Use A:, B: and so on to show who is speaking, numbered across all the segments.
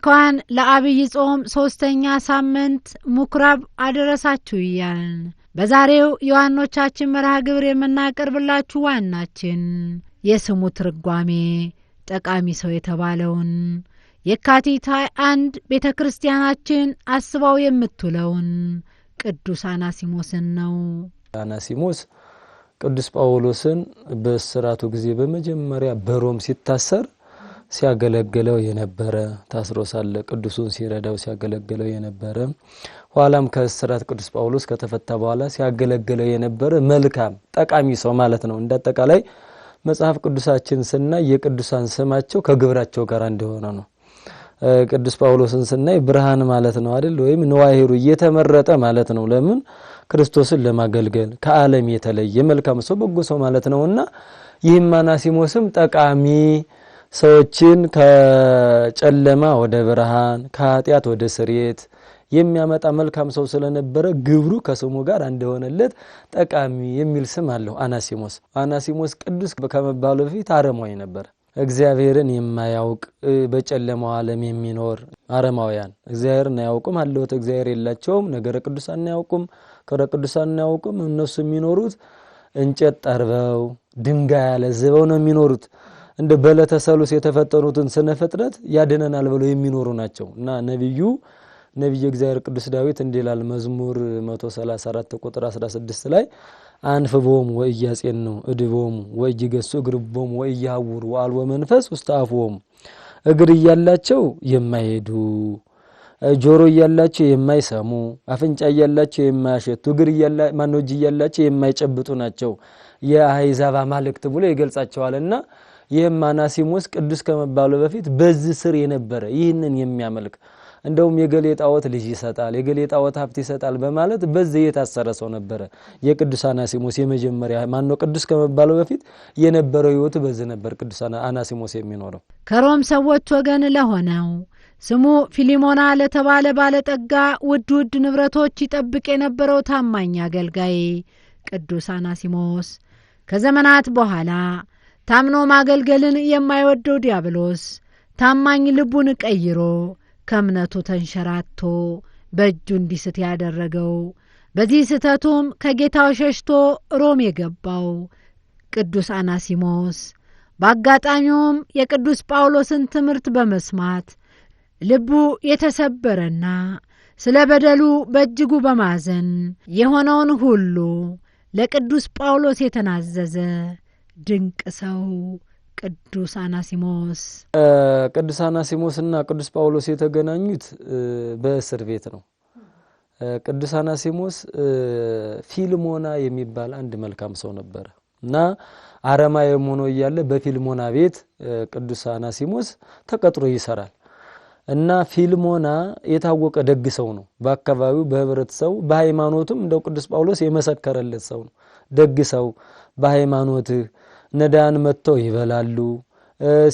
A: እንኳን ለአብይ ጾም 3ኛ ሳምንት ምኩራብ አደረሳችሁ እያልን በዛሬው ዮሐንኖቻችን መርሃ ግብር የምናቀርብላችሁ ዋናችን የስሙ ትርጓሜ ጠቃሚ ሰው የተባለውን የካቲት 21 ቤተክርስቲያናችን አስባው የምትውለውን ቅዱስ አናሲሞስን ነው።
B: አናሲሞስ ቅዱስ ጳውሎስን በእስራቱ ጊዜ በመጀመሪያ በሮም ሲታሰር ሲያገለግለው የነበረ ታስሮ ሳለ ቅዱሱን ሲረዳው ሲያገለግለው የነበረ ኋላም ከእስራት ቅዱስ ጳውሎስ ከተፈታ በኋላ ሲያገለግለው የነበረ መልካም ጠቃሚ ሰው ማለት ነው። እንደተጠቃላይ መጽሐፍ ቅዱሳችን ስናይ የቅዱሳን ስማቸው ከግብራቸው ጋር እንደሆነ ነው። ቅዱስ ጳውሎስን ስናይ ብርሃን ማለት ነው አይደል? ወይም ንዋይሩ እየተመረጠ ማለት ነው። ለምን? ክርስቶስን ለማገልገል ከዓለም የተለየ መልካም ሰው በጎ ሰው ማለት ነውና ይህም አናሲሞስም ጠቃሚ ሰዎችን ከጨለማ ወደ ብርሃን ከኃጢአት ወደ ስርየት የሚያመጣ መልካም ሰው ስለነበረ ግብሩ ከስሙ ጋር እንደሆነለት ጠቃሚ የሚል ስም አለው አናሲሞስ። አናሲሞስ ቅዱስ ከመባሉ በፊት አረማዊ ነበር። እግዚአብሔርን የማያውቅ በጨለማው ዓለም የሚኖር አረማውያን እግዚአብሔርን አያውቁም፣ አለውት እግዚአብሔር የላቸውም፣ ነገረ ቅዱሳን አያውቁም፣ ከረ ቅዱሳን አያውቁም። እነሱ የሚኖሩት እንጨት ጠርበው ድንጋይ ያለዝበው ነው የሚኖሩት። እንደ በለተሰሉስ የተፈጠሩትን ስነ ፍጥረት ያድነናል ብለው የሚኖሩ ናቸው። እና ነብዩ እግዚአብሔር ቅዱስ ዳዊት እንዲላል መዝሙር 134 ቁጥር 16 ላይ አንፍቦም ወያጼን ነው እድቦም ወይገሱ ግርቦም ወያውሩ ወአልወ መንፈስ ውስጣፎም እግር ያላቸው የማይሄዱ ጆሮ ያላቸው የማይሰሙ አፍንጫ ያላቸው የማያሸቱ እግር ማኖጅ ያላቸው የማይጨብጡ ናቸው የአይዛባ ማለክት ብሎ ይገልጻቸዋልና ይህም አናሲሞስ ቅዱስ ከመባሉ በፊት በዚህ ስር የነበረ ይህንን የሚያመልክ እንደውም የገሌጣወት ልጅ ይሰጣል የገሌጣወት ሀብት ይሰጣል በማለት በዚህ የታሰረ ሰው ነበር። የቅዱስ አናሲሞስ የመጀመሪያ ማነው ቅዱስ ከመባሉ በፊት የነበረው ህይወት በዚህ ነበር ቅዱስ አናሲሞስ የሚኖረው።
A: ከሮም ሰዎች ወገን ለሆነው ስሙ ፊሊሞና ለተባለ ባለጠጋ ውድ ንብረቶች ይጠብቅ የነበረው ታማኝ አገልጋይ ቅዱስ አናሲሞስ ከዘመናት በኋላ ታምኖ ማገልገልን የማይወደው ዲያብሎስ ታማኝ ልቡን ቀይሮ ከእምነቱ ተንሸራቶ በእጁ እንዲስት ያደረገው በዚህ ስተቱም ከጌታው ሸሽቶ ሮም የገባው ቅዱስ አናሲሞስ በአጋጣሚውም የቅዱስ ጳውሎስን ትምህርት በመስማት ልቡ የተሰበረና ስለ በደሉ በእጅጉ በማዘን የሆነውን ሁሉ ለቅዱስ ጳውሎስ የተናዘዘ ድንቅ ሰው ቅዱስ አናሲሞስ።
B: ቅዱስ አናሲሞስና ቅዱስ ጳውሎስ የተገናኙት በእስር ቤት ነው። ቅዱስ አናሲሞስ ፊልሞና የሚባል አንድ መልካም ሰው ነበር እና አረማዊ ሆኖ ያለ በፊልሞና ቤት ቅዱስ አናሲሞስ ተቀጥሮ ይሰራል እና ፊልሞና የታወቀ ደግ ሰው ነው። በአካባቢው በህብረተሰቡ በሃይማኖቱም እንደው ቅዱስ ጳውሎስ የመሰከረለት ሰው ነው። ደግ ሰው በሃይማኖትህ ነዳያን መጥተው ይበላሉ፣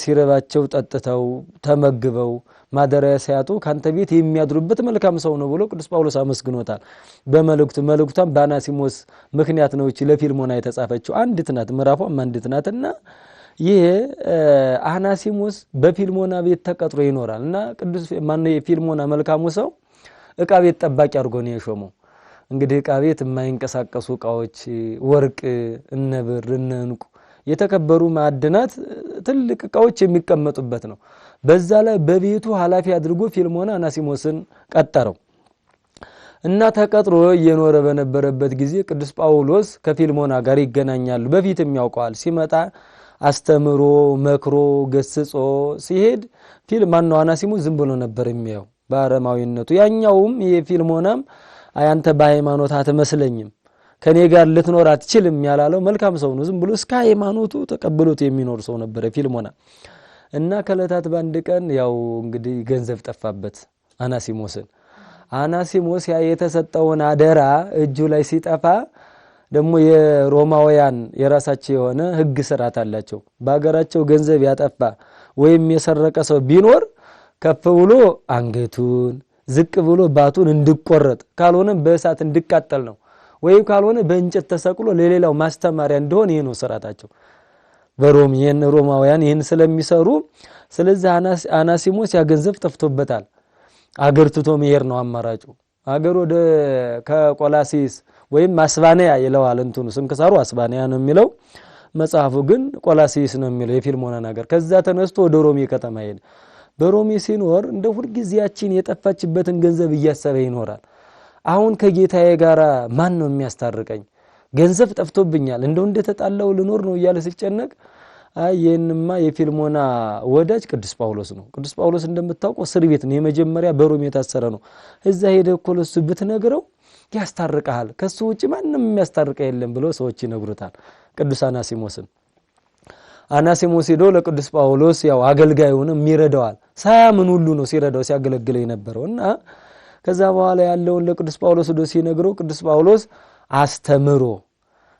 B: ሲረባቸው ጠጥተው ተመግበው ማደሪያ ሲያጡ ካንተ ቤት የሚያድሩበት መልካም ሰው ነው ብሎ ቅዱስ ጳውሎስ አመስግኖታል። በመልእክቱም በአናሲሞስ ምክንያት ነው እቺ ለፊልሞና የተጻፈችው አንዲት ናት፣ ምዕራፏም አንዲት ናትና ይሄ አናሲሞስ በፊልሞና ቤት ተቀጥሮ ይኖራል እና ቅዱስ ማነው የፊልሞና መልካሙ ሰው ዕቃ ቤት ጠባቂ አድርጎ ነው የሾመው። እንግዲህ ዕቃ ቤት የማይንቀሳቀሱ ዕቃዎች ወርቅ እነ ብር እነ ዕንቁ የተከበሩ ማዕድናት ትልቅ ዕቃዎች የሚቀመጡበት ነው። በዛ ላይ በቤቱ ኃላፊ አድርጎ ፊልሞና አናሲሞስን ቀጠረው እና ተቀጥሮ እየኖረ በነበረበት ጊዜ ቅዱስ ጳውሎስ ከፊልሞና ጋር ይገናኛሉ። በፊትም ያውቀዋል። ሲመጣ አስተምሮ መክሮ ገስጾ ሲሄድ ፊልማና አናሲሞስ ዝም ብሎ ነበር የሚያው ባረማዊነቱ። ያኛውም የፊልሞናም አያንተ በሃይማኖት አትመስለኝም ከኔ ጋር ልትኖር አትችልም ያላለው መልካም ሰው ነው። ዝም ብሎ እስከ ሃይማኖቱ ተቀብሎት የሚኖር ሰው ነበር ፊልሞና እና ከለታት ባንድ ቀን ያው እንግዲህ ገንዘብ ጠፋበት አናሲሞስ ያ የተሰጠውን አደራ እጁ ላይ ሲጠፋ ደግሞ የሮማውያን የራሳቸው የሆነ ህግ ስርዓት አላቸው። በአገራቸው ገንዘብ ያጠፋ ወይም የሰረቀ ሰው ቢኖር ከፍ ብሎ አንገቱን ዝቅ ብሎ ባቱን እንዲቆረጥ ካልሆነ በእሳት እንዲቃጠል ነው፣ ወይም ካልሆነ በእንጨት ተሰቅሎ ለሌላው ማስተማሪያ እንደሆነ ይሄ ነው ስርዓታቸው። በሮም ይሄን ሮማውያን ይሄን ስለሚሰሩ ስለዚህ አናሲሞስ ያገንዘብ ጠፍቶበታል አገር ትቶ መሄድ ነው አማራጩ አገር ወደ ከቆላሲስ ወይም አስባንያ ይለዋል እንትኑ ስንክሳሩ አስባንያ ነው የሚለው መጽሐፉ ግን ቆላሲስ ነው የሚለው የፊልሞና ነገር ከዛ ተነስቶ ወደ ሮሚ ከተማ ሄደ በሮሚ ሲኖር እንደ ሁልጊዜያችን የጠፋችበትን ገንዘብ እያሰበ ይኖራል አሁን ከጌታዬ ጋራ ማን ነው የሚያስታርቀኝ ገንዘብ ጠፍቶብኛል እንደተጣላው ልኖር ነው እያለ ሲጨነቅ አይየንማ የፊልሞና ወዳጅ ቅዱስ ጳውሎስ ነው ቅዱስ ጳውሎስ እንደምታውቀው እስር ቤት ነው የመጀመሪያ በሮም የታሰረ ነው እዛ ሄደ ኮሎስ ብትነግረው ያስታርቃል ከሱ ውጪ ማንንም የሚያስታርቀ የለም ብሎ ሰዎች ይነግሩታል ቅዱስ አናሲሞስ ሄዶ ለቅዱስ ጳውሎስ ያው አገልጋዩን የሚረዳዋል ሳያምን ሁሉ ነው ሲረዳው ሲያገለግለው የነበረውና ከዛ በኋላ ያለውን ለቅዱስ ጳውሎስ ዶ ሲነግረው ቅዱስ ጳውሎስ አስተምሮ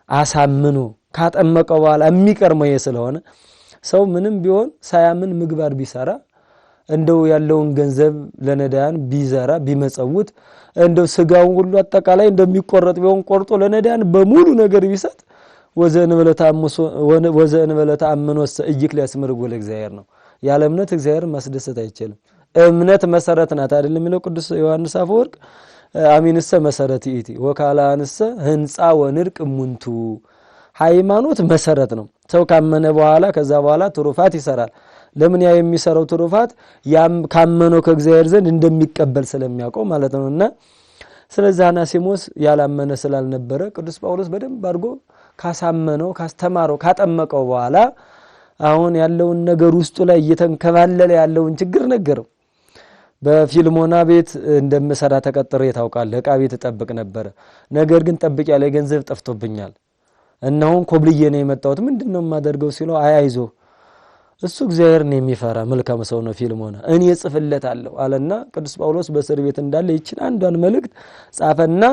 B: አሳምኖ ካጠመቀው በኋላ የሚቀርመው ስለሆነ ሰው ምንም ቢሆን ሳያምን ምግባር ቢሰራ እንደው ያለውን ገንዘብ ለነዳያን ቢዘራ ቢመጸውት እንደው ስጋውን ሁሉ አጠቃላይ እንደሚቆረጥ ቢሆን ቆርጦ ለነዳያን በሙሉ ነገር ቢሰጥ ወዘን በለታ አምኖስ እጅክ ሊያስመርጎ ለእግዚአብሔር ነው ያለ እምነት እግዚአብሔር ማስደሰት አይችልም እምነት መሰረት ናት አይደል የሚለው ቅዱስ ዮሐንስ አፈወርቅ አሚንሰ መሰረት ይእቲ ወካላንሰ ህንጻ ወንርቅ ሙንቱ ሃይማኖት መሰረት ነው ሰው ካመነ በኋላ ከዛ በኋላ ትሩፋት ይሰራል ለምን ያ የሚሰራው ትሩፋት ያም ካመነው ከእግዚአብሔር ዘንድ እንደሚቀበል ስለሚያውቀው ማለት ነውና ስለዚህ አናሲሞስ ያላመነ ስላልነበረ ቅዱስ ጳውሎስ በደንብ አድርጎ ካሳመነው ካስተማረው ካጠመቀው በኋላ አሁን ያለውን ነገር ውስጡ ላይ እየተንከባለለ ያለውን ችግር ነገረው በፊልሞና ቤት እንደምሰራ ተቀጥሬ ታውቃለህ ዕቃ ቤት ተጠብቅ ነበር ነገር ግን ጠብቅ ያለ ገንዘብ ጠፍቶብኛል እናውን ኮብልዬ ነው የመጣሁት ምንድነው ማደርገው ሲለው አይዞ እሱ እግዚአብሔርን የሚፈራ መልካም ሰው ነው ፊልሞና እኔ ጽፍለታለሁ አለና ቅዱስ ጳውሎስ በእስር ቤት እንዳለ ይችን አንዷን መልእክት ጻፈና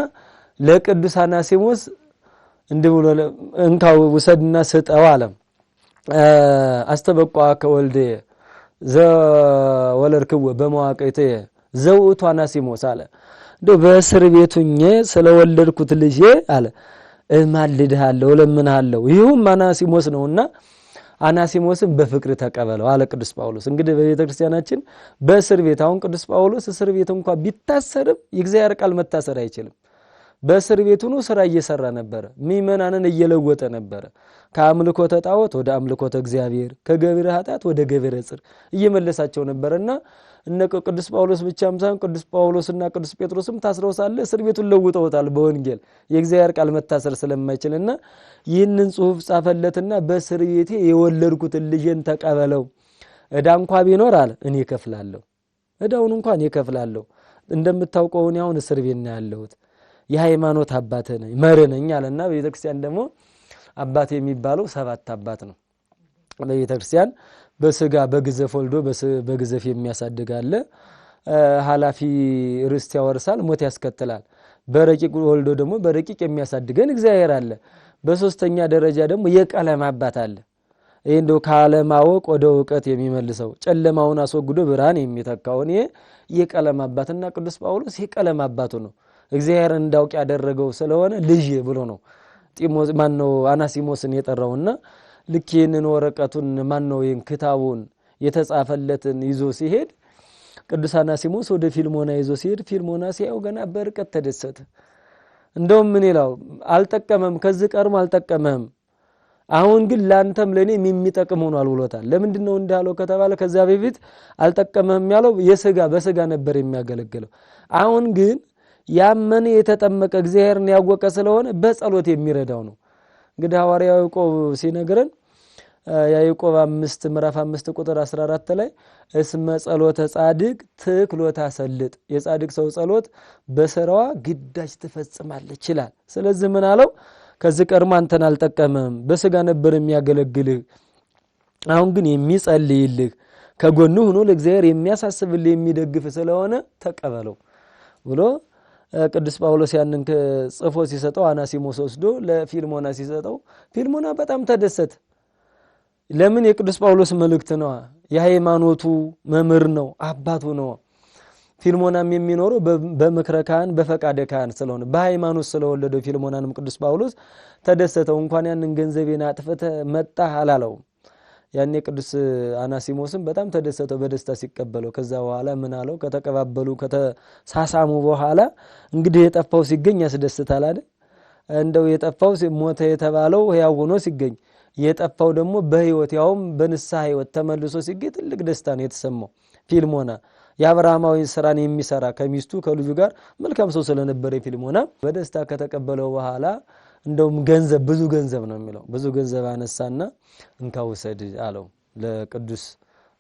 B: ለቅዱስ አናሲሞስ እንደብሎ እንካው ወሰድና ሰጠው አለ አስተበቋ ከወልደ ዘወለርክው በመዋቀይተ ዘውቱ አናሲሞስ አለ እንደው በእስር ቤቱኜ ስለወለድኩት ልጄ አለ እማልድሃለሁ ለምንሃለሁ ይሁን አናሲሞስ ነውና አናሲሞስን በፍቅር ተቀበለው አለ ቅዱስ ጳውሎስ እንግዲህ በቤተክርስቲያናችን በእስር ቤት አሁን ቅዱስ ጳውሎስ እስር ቤት እንኳን ቢታሰርም የእግዚአብሔር ቃል መታሰር አይችልም በእስር ቤቱ ነው ስራ እየሰራ ነበር ምእመናንን እየለወጠ ነበር ከአምልኮተ ጣዖት ወደ አምልኮተ እግዚአብሔር ከገቢረ ኃጢአት ወደ ገቢረ ጽድቅ እየመለሳቸው ነበርና እነ ቅዱስ ጳውሎስ ብቻም ሳይሆን ቅዱስ ጳውሎስና ቅዱስ ጴጥሮስም ታስረው ሳለ እስር ቤቱን ለውጠውታል በወንጌል የእግዚአብሔር ቃል መታሰር ስለማይችልና ይህንን ጽሑፍ ጻፈለትና በእስር ቤቴ የወለድኩት ልጄን ተቀበለው እዳ እንኳን ቢኖር አለ እኔ እከፍላለሁ እዳውን እንኳን እከፍላለሁ እንደምታውቀው ነው አሁን እስር ቤት ነው ያለሁት የሃይማኖት አባት ነኝ መረነኝ አለና በቤተክርስቲያን ደግሞ አባት የሚባለው ሰባት አባት ነው በቤተክርስቲያን በስጋ በግዘፍ ወልዶ በግዘፍ የሚያሳድግ አለ ሐላፊ ርስት ያወርሳል ሞት ያስከትላል በረቂቅ ወልዶ ደግሞ በረቂቅ የሚያሳድገን እግዚአብሔር አለ በሶስተኛ ደረጃ ደግሞ የቀለም አባት አለ እንደው ካለማወቅ ወደ ዕውቀት የሚመልሰው ጨለማውን አስወግዶ ብርሃን የሚተካው የቀለም አባትና ቅዱስ ጳውሎስ የቀለም አባቱ ነው እግዚአብሔር እንዳውቅ ያደረገው ስለሆነ ልጅ ብሎ ነው ጢሞቴዎስ ማነው አናሲሞስን የጠራውና ልኪንን ወረቀቱን ማነው ክታቡን የተጻፈለትን ይዞ ሲሄድ ቅዱስ አናሲሞስ ወደ ፊልሞና ይዞ ሲሄድ ፊልሞና ሲያው ገና በርቀት ተደሰተ እንደውም ምን ይላል አልጠቀመም ከዚህ ቀርም አልጠቀመም አሁን ግን ላንተም ለኔም የሚጠቅም ሆኗል ብሎታል ለምንድነው እንዳለው ከተባለ ከዛ በፊት አልጠቀመም ያለው በስጋ ነበር የሚያገለግለው አሁን ግን ያመነ የተጠመቀ እግዚአብሔርን ያወቀ ስለሆነ በጸሎት የሚረዳው ነው እንግዲህ ሐዋርያው ያዕቆብ ሲነግረን ያዕቆብ 5 ምዕራፍ 5 ቁጥር 14 ላይ እስመ ጸሎተ ጻድቅ ትክሎታ ሰልጥ የጻድቅ ሰው ጸሎት በስራዋ ግዳጅ ትፈጽማለች ይላል ስለዚህ ምን አለው ከዚህ ቀርማ አንተን አልጠቀመም በስጋ ነበር የሚያገለግልህ አሁን ግን የሚጸልይልህ ከጎኑ ሆኖ ለእግዚአብሔር የሚያሳስብልህ የሚደግፍ ስለሆነ ተቀበለው ብሎ ቅዱስ ጳውሎስ ያንን ጽፎ ሲሰጠው አናሲሞስ ወስዶ ለፊልሞና ሲሰጠው ፊልሞና በጣም ተደሰተ ለምን የቅዱስ ጳውሎስ መልእክት ነው የሃይማኖቱ መምህር ነው አባቱ ነው ፊልሞናም የሚኖረው በምክረ ካህን በፈቃደ ካህን ስለሆነ በሃይማኖት ስለወለደው ፊልሞናንም ቅዱስ ጳውሎስ ተደሰተው እንኳን ያንን ገንዘቤን አጥፈተ መጣ አላለው ያኔ ቅዱስ አናሲሞስም በጣም ተደሰተው በደስታ ሲቀበለው። ከዛ በኋላ ምን አለው? ከተቀባበሉ ከተሳሳሙ በኋላ እንግዲህ የጠፋው ሲገኝ ያስደስታል አይደል? እንደው የጠፋው ሞተ የተባለው ሕያው ሆኖ ሲገኝ፣ የጠፋው ደግሞ በሕይወት ያውም በንስሐ ሕይወት ተመልሶ ሲገኝ ትልቅ ደስታ ነው የተሰማው። ፊልሞና የአብርሃማዊ ስራን የሚሰራ ከሚስቱ ከልጁ ጋር መልካም ሰው ስለነበረ ፊልሞና በደስታ ከተቀበለው በኋላ እንደውም ገንዘብ ብዙ ገንዘብ ነው የሚለው ብዙ ገንዘብ አነሳና እንካውሰድ አለው ለቅዱስ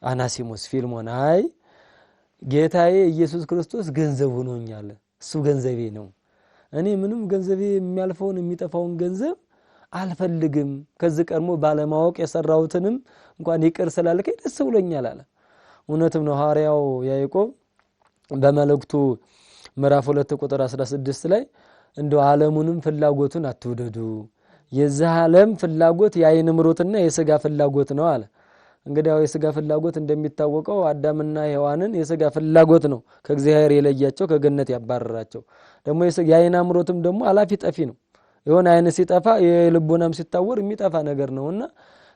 B: አናሲሞስ። ፊልሞና አይ ጌታዬ ኢየሱስ ክርስቶስ ገንዘብ ሆኖኛል፣ እሱ ገንዘቤ ነው፣ እኔ ምንም ገንዘቤ የሚያልፈውን የሚጠፋውን ገንዘብ አልፈልግም፣ ከዚህ ቀድሞ ባለማወቅ የሰራሁትንም እንኳን ይቅር ስላልከኝ ደስ ብሎኛል አለ። እውነትም ነው። ሐዋርያው ያዕቆብ በመልእክቱ ምዕራፍ 2 ቁጥር 16 ላይ እንደው ዓለሙንም ፍላጎቱን አትውደዱ፣ የዚህ ዓለም ፍላጎት የዓይን ምሮትና የሥጋ ፍላጎት ነው አለ። እንግዲህ ያው የሥጋ ፍላጎት እንደሚታወቀው አዳምና ሔዋንን የሥጋ ፍላጎት ነው ከእግዚአብሔር የለያቸው ከገነት ያባረራቸው። ደግሞ የዓይን ምሮትም ደግሞ አላፊ ጠፊ ነው። የሆነ አይን ሲጠፋ የልቦናም ሲታወር የሚጠፋ ነገር ነውና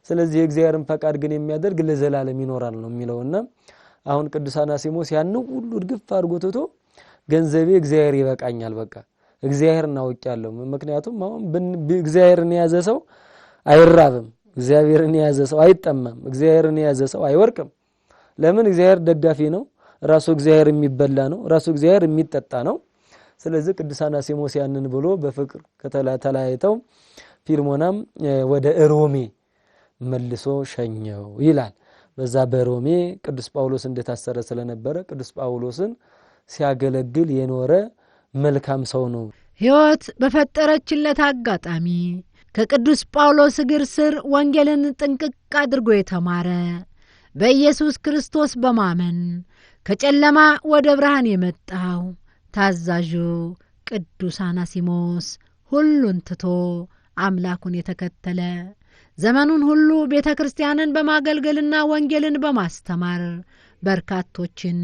B: ስለዚህ የእግዚአብሔርን ፈቃድ ግን የሚያደርግ ለዘላለም ይኖራል ነው የሚለውና አሁን ቅዱስ አናሲሞስ ያን ሁሉ ድግፍ አድርጎ ትቶ ገንዘቤ እግዚአብሔር ይበቃኛል፣ በቃ እግዚአብሔርን አውቄያለሁ። ምክንያቱም አሁን እግዚአብሔርን የያዘ ሰው አይራብም፣ እግዚአብሔርን የያዘ ሰው አይጠማም፣ እግዚአብሔርን የያዘ ሰው አይወርቅም። ለምን? እግዚአብሔር ደጋፊ ነው፣ ራሱ እግዚአብሔር የሚበላ ነው፣ ራሱ እግዚአብሔር የሚጠጣ ነው። ስለዚህ ቅዱስ አናሲሞስ ያንን ብሎ በፍቅር ከተለያይተው ፊልሞናም ወደ ሮሜ መልሶ ሸኘው ይላል። በዛ በሮሜ ቅዱስ ጳውሎስ እንደታሰረ ስለነበረ ቅዱስ ጳውሎስን ሲያገለግል የኖረ መልካም ሰው ነው።
A: ሕይወት በፈጠረችለት አጋጣሚ ከቅዱስ ጳውሎስ እግር ስር ወንጌልን ጥንቅቅ አድርጎ የተማረ በኢየሱስ ክርስቶስ በማመን ከጨለማ ወደ ብርሃን የመጣው ታዛዡ ቅዱስ አናሲሞስ ሁሉን ትቶ አምላኩን የተከተለ ዘመኑን ሁሉ ቤተ ክርስቲያንን በማገልገልና ወንጌልን በማስተማር በርካቶችን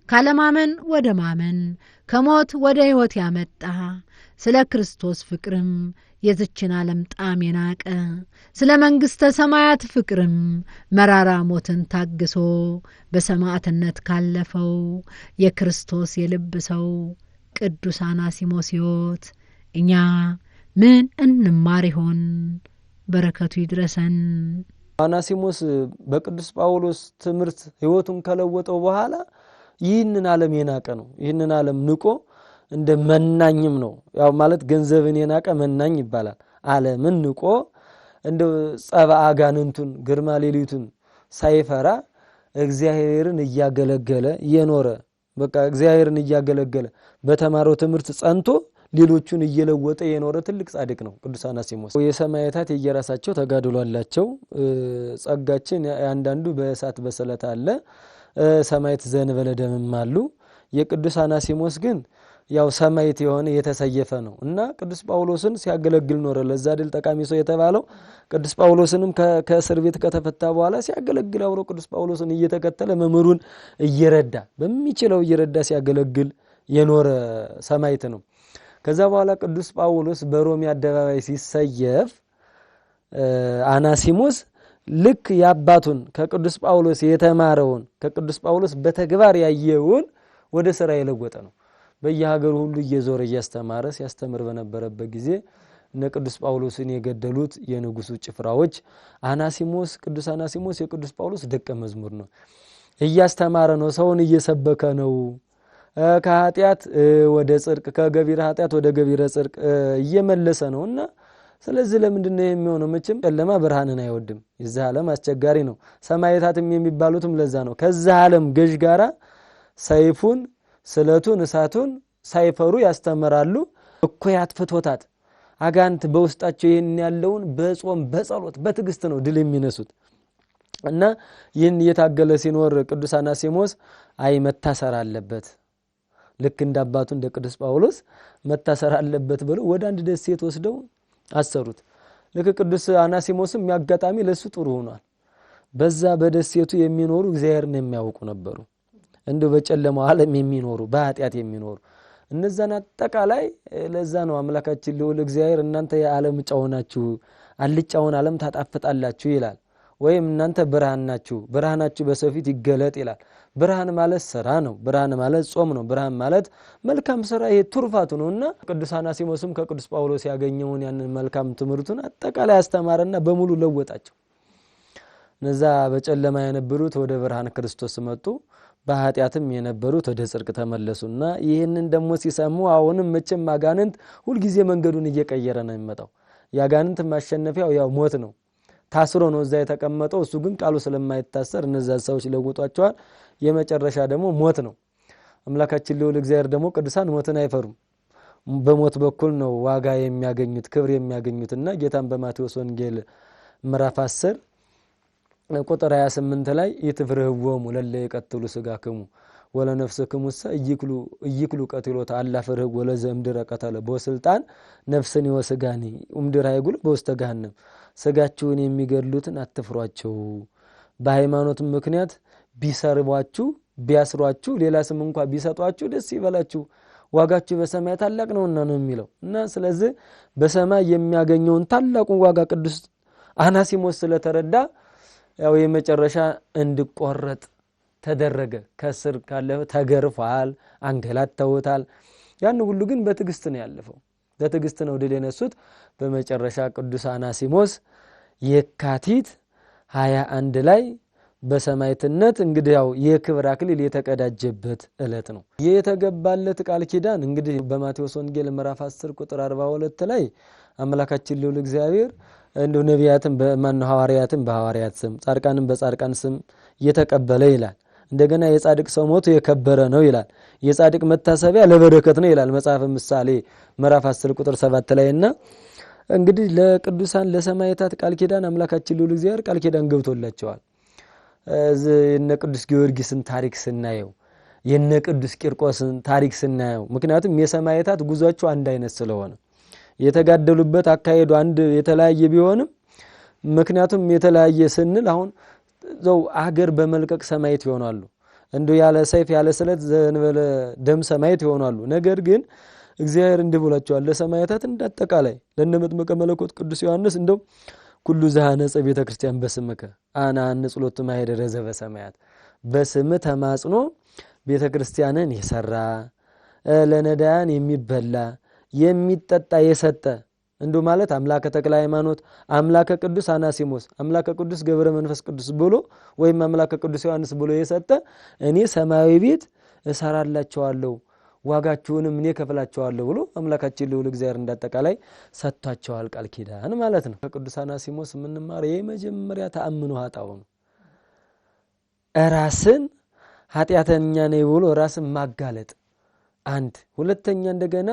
A: ካለማመን ወደ ማመን ከሞት ወደ ሕይወት ያመጣ ስለ ክርስቶስ ፍቅርም የዝችን ዓለም ጣም የናቀ ስለ መንግሥተ ሰማያት ፍቅርም መራራ ሞትን ታግሶ በሰማዕትነት ካለፈው የክርስቶስ የልብ ሰው ቅዱስ አናሲሞስ ሕይወት እኛ ምን እንማር ይሆን? በረከቱ ይድረሰን።
B: አናሲሞስ በቅዱስ ጳውሎስ ትምህርት ሕይወቱን ከለወጠው በኋላ ይህንን ዓለም የናቀ ነው። ይህንን ዓለም ንቆ እንደ መናኝም ነው። ያው ማለት ገንዘብን የናቀ መናኝ ይባላል። ዓለምን ንቆ እንደ ጸባ አጋንንቱን ግርማ ሌሊቱን ሳይፈራ እግዚአብሔርን እያገለገለ የኖረ በቃ እግዚአብሔርን እያገለገለ በተማረው ትምህርት ጸንቶ ሌሎቹን እየለወጠ የኖረ ትልቅ ጻድቅ ነው ቅዱስ አናሲሞስ። የሰማዕታት የየራሳቸው ተጋድሎ አላቸው። ጸጋችን አንዳንዱ በእሳት በሰለት አለ፣ ሰማዕት ዘንበለ ደምም አሉ። የቅዱስ አናሲሞስ ግን ያው ሰማዕት የሆነ የተሰየፈ ነው እና ቅዱስ ጳውሎስን ሲያገለግል ኖረ። ለዛ ድል ጠቃሚ ሰው የተባለው ቅዱስ ጳውሎስንም ከእስር ቤት ከተፈታ በኋላ ሲያገለግል አብሮ ቅዱስ ጳውሎስን እየተከተለ መምህሩን እየረዳ በሚችለው እየረዳ ሲያገለግል የኖረ ሰማዕት ነው። ከዛ በኋላ ቅዱስ ጳውሎስ በሮሜ አደባባይ ሲሰየፍ አናሲሞስ ልክ ያባቱን ከቅዱስ ጳውሎስ የተማረውን ከቅዱስ ጳውሎስ በተግባር ያየውን ወደ ሥራ የለወጠ ነው። በየሀገሩ ሁሉ እየዞረ እያስተማረ ሲያስተምር በነበረበት ጊዜ እነ ቅዱስ ጳውሎስን የገደሉት የንጉሱ ጭፍራዎች አናሲሞስ ቅዱስ አናሲሞስ የቅዱስ ጳውሎስ ደቀ መዝሙር ነው። እያስተማረ ነው፣ ሰውን እየሰበከ ነው። ከኃጢአት ወደ ጽድቅ ከገቢረ ኃጢአት ወደ ገቢረ ጽድቅ እየመለሰ ነውና ስለዚህ ለምንድነው የሚሆነው? መቼም ጨለማ ብርሃንን አይወድም። የዚህ ዓለም አስቸጋሪ ነው። ሰማዕታትም የሚባሉትም ለዛ ነው። ከዛ ዓለም ገዥ ጋራ ሰይፉን ስለቱን እሳቱን ሳይፈሩ ያስተምራሉ። እኮያት ፍቶታት አጋንት በውስጣቸው ይህን ያለውን በጾም በጸሎት በትዕግስት ነው ድል የሚነሱት እና ይህን እየታገለ ሲኖር ቅዱስ አናሲሞስ አይ መታሰር አለበት፣ ልክ እንደ አባቱ እንደ ቅዱስ ጳውሎስ መታሰር አለበት ብለው ወደ አንድ ደሴት ወስደው አሰሩት። ልክ ቅዱስ አናሲሞስም የሚያጋጣሚ ለሱ ጥሩ ሆኗል። በዛ በደሴቱ የሚኖሩ እግዚአብሔርን የሚያውቁ ነበሩ። እንደው በጨለማው ዓለም የሚኖሩ በኃጢአት የሚኖሩ እነዛን አጠቃላይ ለዛ ነው አምላካችን ልዑል እግዚአብሔር እናንተ የዓለም ጨው ናችሁ፣ አልጫውን ዓለም ታጣፍጣላችሁ ይላል። ወይም እናንተ ብርሃን ናችሁ ብርሃናችሁ በሰው ፊት ይገለጥ ይላል። ብርሃን ማለት ሥራ ነው። ብርሃን ማለት ጾም ነው። ብርሃን ማለት መልካም ሥራ ይሄ ትሩፋቱ ነውና ቅዱስ አናሲሞስም ከቅዱስ ጳውሎስ ያገኘውን ያንን መልካም ትምህርቱን አጠቃላይ አስተማረና በሙሉ ለወጣቸው። እነዛ በጨለማ የነበሩት ወደ ብርሃን ክርስቶስ መጡ፣ በኃጢአትም የነበሩት ወደ ጽድቅ ተመለሱና ይህንን ደግሞ ሲሰሙ አሁንም መቼም አጋንንት ሁሉ ጊዜ መንገዱን እየቀየረ ነው የሚመጣው። ያጋንንት ማሸነፊያው ያው ሞት ነው። ታስሮ ነው እዛ የተቀመጠው። እሱ ግን ቃሉ ስለማይታሰር እነዛ ሰዎች ለውጧቸዋል። የመጨረሻ ደግሞ ሞት ነው። አምላካችን ልዑል እግዚአብሔር ደግሞ ቅዱሳን ሞትን አይፈሩም። በሞት በኩል ነው ዋጋ የሚያገኙት ክብር የሚያገኙትና ጌታን በማቴዎስ ወንጌል ምዕራፍ 10 ቁጥር 28 ላይ ይትፍርህዎሙ ለለ ይቀትሉ ሥጋክሙ ወለነፍስክሙሰ እይክሉ ቀትሎታ አላ ፍርህ ወለዘምድረ ቀተለ በስልጣን ነፍስን ወስጋኒ ምድር አይጉል በውስተ ገሃነም። ሥጋችሁን የሚገድሉትን አትፍሯቸው። በሃይማኖት ምክንያት ቢሰርቧችሁ ቢያስሯችሁ ሌላ ስም እንኳን ቢሰጧችሁ ደስ ይበላችሁ ዋጋችሁ በሰማይ ታላቅ ነውና ነው የሚለው እና ስለዚህ በሰማይ የሚያገኘውን ታላቁን ዋጋ ቅዱስ አናሲሞስ ስለተረዳ ያው የመጨረሻ እንድቆረጥ ተደረገ። ከስር ካለፈ ተገርፏል፣ አንገላተውታል። ያን ሁሉ ግን በትግስት ነው ያለፈው። በትግስት ነው ድል የነሱት። በመጨረሻ ቅዱስ አናሲሞስ የካቲት 21 ላይ በሰማዕትነት እንግዲህ ያው የክብር አክሊል የተቀዳጀበት ዕለት ነው። የተገባለት ቃል ኪዳን እንግዲህ በማቴዎስ ወንጌል ምዕራፍ 10 ቁጥር 42 ላይ አምላካችን ልዑል እግዚአብሔር እንደ ነቢያትን በማን ሐዋርያትን በሐዋርያት ስም ጻድቃንን በጻድቃን ስም የተቀበለ ይላል። እንደገና የጻድቅ ሰው ሞቱ የከበረ ነው ይላል። የጻድቅ መታሰቢያ ለበረከት ነው ይላል መጽሐፈ ምሳሌ ምዕራፍ 10 ቁጥር 7 ላይና እንግዲህ ለቅዱሳን ለሰማዕታት ቃል ኪዳን አምላካችን ልዑል እግዚአብሔር ቃል ኪዳን ገብቶላቸዋል። የነ ቅዱስ ጊዮርጊስን ታሪክ ስናየው የነ ቅዱስ ቂርቆስን ታሪክ ስናየው ምክንያቱም የሰማዕታት ጉዟቸው አንድ አይነት ስለሆነ የተጋደሉበት አካሄዱ አንድ የተለያየ ቢሆንም ምክንያቱም የተለያየ ስንል አሁን ዘው አገር በመልቀቅ ሰማዕት ይሆናሉ። እንዶ ያለ ሰይፍ ያለ ስለት ዘንበለ ደም ሰማዕት ይሆናሉ። ነገር ግን እግዚአብሔር እንዲብሏቸዋል ለሰማዕታት እንደተቃላይ ለነመጥምቀ መለኮት ቅዱስ ዮሐንስ እንደው ኩሉ ዘሃነጸ ቤተክርስቲያን በስምከ አና አንጽሎት ማይደረ ዘበሰማያት በስም ተማጽኖ ቤተክርስቲያንን የሰራ ለነዳያን የሚበላ የሚጠጣ የሰጠ እንዶ ማለት አምላከ ተክለ ሃይማኖት አምላከ ቅዱስ አናሲሞስ አምላከ ቅዱስ ገብረ መንፈስ ቅዱስ ብሎ ወይም አምላከ ቅዱስ ዮሐንስ ብሎ የሰጠ እኔ ሰማያዊ ቤት እሰራላቸዋለሁ ዋጋቸውንም እኔ ከፍላቸዋለሁ ብሎ አምላካችን ልዑል እግዚአብሔር እንደተቃላይ ሰጥቷቸዋል ቃል ኪዳን ማለት ነው። ከቅዱስ አናሲሞስ የምንማረው የመጀመሪያ ተአምኖ ኃጣው ነው። ራስን ኃጢአተኛ ነኝ ብሎ ራስን ማጋለጥ አንድ። ሁለተኛ እንደገና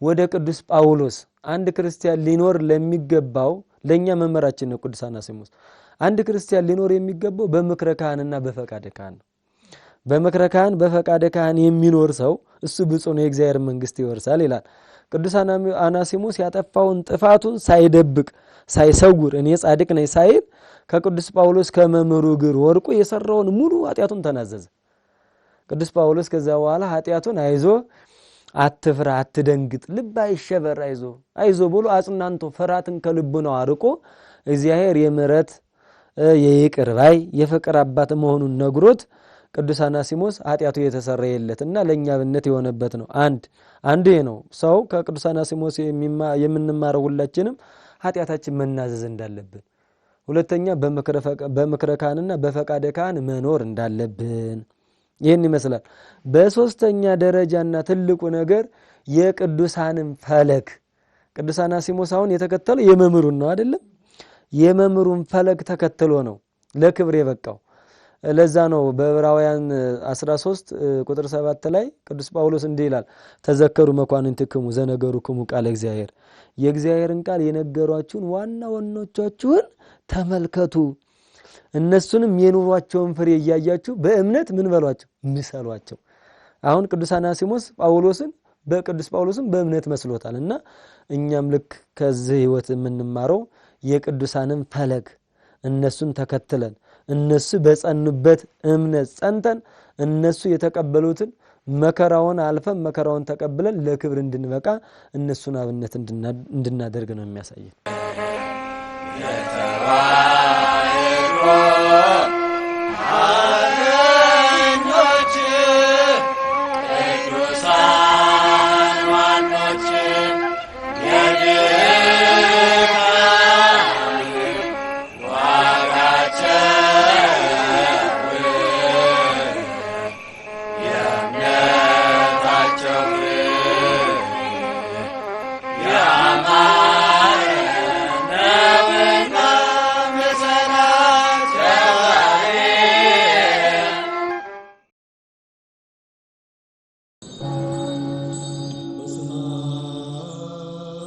B: ወደ ቅዱስ ጳውሎስ አንድ ክርስቲያን ሊኖር ለሚገባው ለኛ መመራችን ነው። ቅዱስ አናሲሞስ አንድ ክርስቲያን ሊኖር የሚገባው በምክረ ካህንና በፈቃደ ካህን ነው። በምክረ ካህን በፈቃደ ካህን የሚኖር ሰው እሱ ብፁዕ ነው የእግዚአብሔር መንግስት ይወርሳል ይላል። ቅዱስ አናሲሞስ ያጠፋውን ጥፋቱን ሳይደብቅ ሳይሰውር እኔ ጻድቅ ነኝ ሳይል ከቅዱስ ጳውሎስ ከመምህሩ እግር ወርቆ የሰራውን ሙሉ ኃጢአቱን ተናዘዘ። ቅዱስ ጳውሎስ ከዛ በኋላ ኃጢአቱን አይዞ አትፍራ አትደንግጥ ልብ አይሸበር አይዞ ብሎ አጽናንቶ ፍርሃትን ከልቡ ነው አርቆ እግዚአብሔር የምሕረት የይቅር ባይ የፍቅር አባት መሆኑን ነግሮት ቅዱስ አናሲሞስ ኃጢአቱ የተሰረየለትና ለኛ ብነት የሆነበት ነው። አንድ ነው ሰው ከቅዱስ አናሲሞስ የምንማረው ሁላችንም ኃጢአታችን መናዘዝ እንዳለብን፣ ሁለተኛ በምክረ ካህንና በፈቃደ ካህን መኖር እንዳለብን ይሄን ይመስላል። በሶስተኛ ደረጃና ትልቁ ነገር የቅዱሳንን ፈለግ ቅዱስ አናሲሞስ አሁን የተከተለው የመምህሩን ነው አይደለም? የመምህሩን ፈለግ ተከትሎ ነው ለክብር የበቃው። ለዛ ነው በዕብራውያን 13 ቁጥር 7 ላይ ቅዱስ ጳውሎስ እንዲህ ይላል ተዘከሩ መኳንንትክሙ ዘነገሩክሙ ቃለ እግዚአብሔር የእግዚአብሔርን ቃል የነገሯችሁን ዋና ዋናዎቻችሁን ተመልከቱ እነሱንም የኑሯቸውን ፍሬ እያያችሁ በእምነት ምን በሏቸው ምሰሏቸው። አሁን ቅዱስ አናሲሞስ ጳውሎስን በቅዱስ ጳውሎስን በእምነት መስሎታልና እኛም ልክ ከዚህ ህይወት የምንማረው የቅዱሳንን ፈለግ እነሱን ተከትለን እነሱ በጸኑበት እምነት ጸንተን እነሱ የተቀበሉትን መከራውን አልፈን መከራውን ተቀብለን ለክብር እንድንበቃ እነሱን አብነት እንድናደርግ ነው የሚያሳየው።